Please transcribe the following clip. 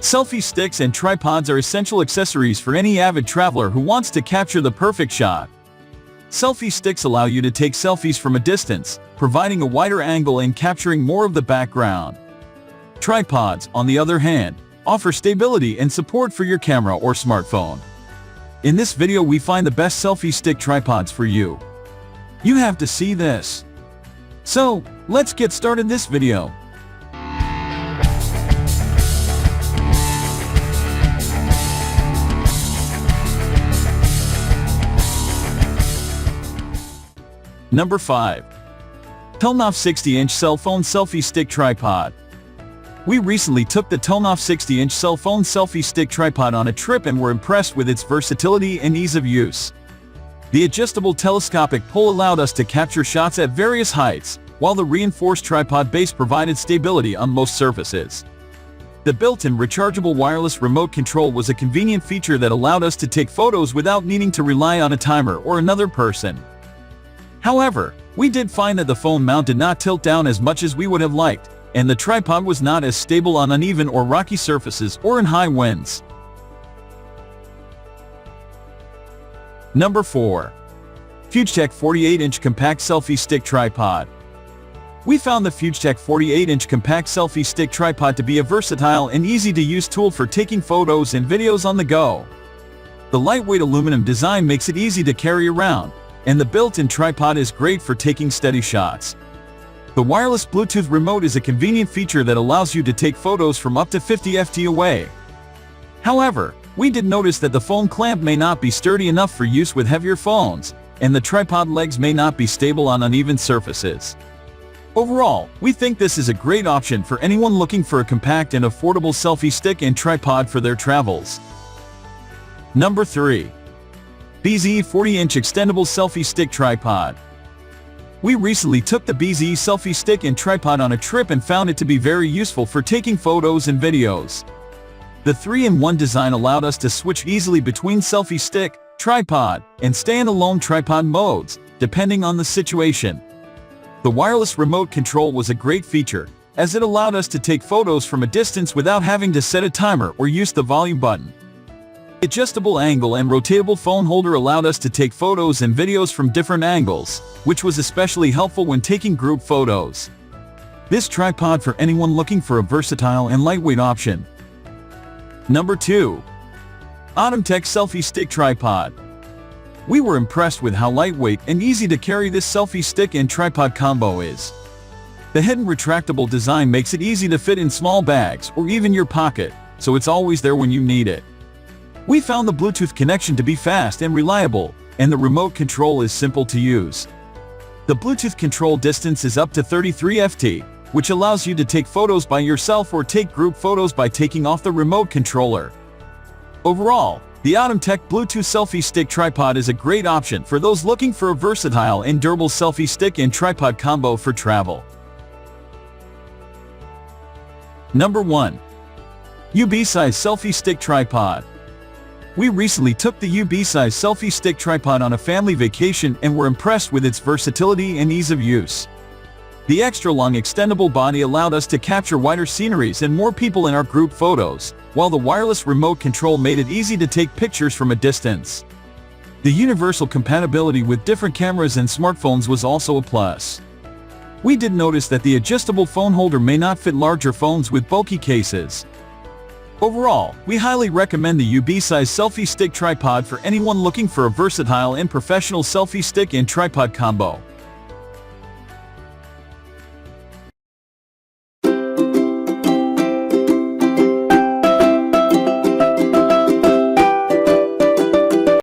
Selfie sticks and tripods are essential accessories for any avid traveler who wants to capture the perfect shot. Selfie sticks allow you to take selfies from a distance, providing a wider angle and capturing more of the background. Tripods, on the other hand, offer stability and support for your camera or smartphone. In this video we find the best selfie stick tripods for you. You have to see this. So, let's get started this video. Number 5. TONEOF 60-inch cell phone selfie stick tripod. We recently took the TONEOF 60-inch cell phone selfie stick tripod on a trip and were impressed with its versatility and ease of use. The adjustable telescopic pole allowed us to capture shots at various heights, while the reinforced tripod base provided stability on most surfaces. The built-in rechargeable wireless remote control was a convenient feature that allowed us to take photos without needing to rely on a timer or another person. However, we did find that the phone mount did not tilt down as much as we would have liked, and the tripod was not as stable on uneven or rocky surfaces or in high winds. Number 4. Fugetek 48-inch compact selfie stick tripod. We found the Fugetek 48-inch compact selfie stick tripod to be a versatile and easy-to-use tool for taking photos and videos on the go. The lightweight aluminum design makes it easy to carry around, and the built-in tripod is great for taking steady shots. The wireless Bluetooth remote is a convenient feature that allows you to take photos from up to 50 ft away. However, we did notice that the phone clamp may not be sturdy enough for use with heavier phones, and the tripod legs may not be stable on uneven surfaces. Overall, we think this is a great option for anyone looking for a compact and affordable selfie stick and tripod for their travels. Number 3. UBeesize 40-inch extendable selfie stick tripod. We recently took the UBeesize selfie stick and tripod on a trip and found it to be very useful for taking photos and videos. The 3-in-1 design allowed us to switch easily between selfie stick, tripod, and stand-alone tripod modes, depending on the situation. The wireless remote control was a great feature, as it allowed us to take photos from a distance without having to set a timer or use the volume button. The adjustable angle and rotatable phone holder allowed us to take photos and videos from different angles, which was especially helpful when taking group photos. This tripod for anyone looking for a versatile and lightweight option. Number 2. ATUMTEK selfie stick tripod. We were impressed with how lightweight and easy to carry this selfie stick and tripod combo is. The hidden retractable design makes it easy to fit in small bags or even your pocket, so it's always there when you need it. We found the Bluetooth connection to be fast and reliable, and the remote control is simple to use. The Bluetooth control distance is up to 33 ft, which allows you to take photos by yourself or take group photos by taking off the remote controller. Overall, the ATUMTEK Bluetooth selfie stick tripod is a great option for those looking for a versatile and durable selfie stick and tripod combo for travel. Number 1. UBeesize selfie stick tripod. We recently took the UBeesize selfie stick tripod on a family vacation and were impressed with its versatility and ease of use. The extra-long extendable body allowed us to capture wider sceneries and more people in our group photos, while the wireless remote control made it easy to take pictures from a distance. The universal compatibility with different cameras and smartphones was also a plus. We did notice that the adjustable phone holder may not fit larger phones with bulky cases. Overall, we highly recommend the UBeesize selfie stick tripod for anyone looking for a versatile and professional selfie stick and tripod combo.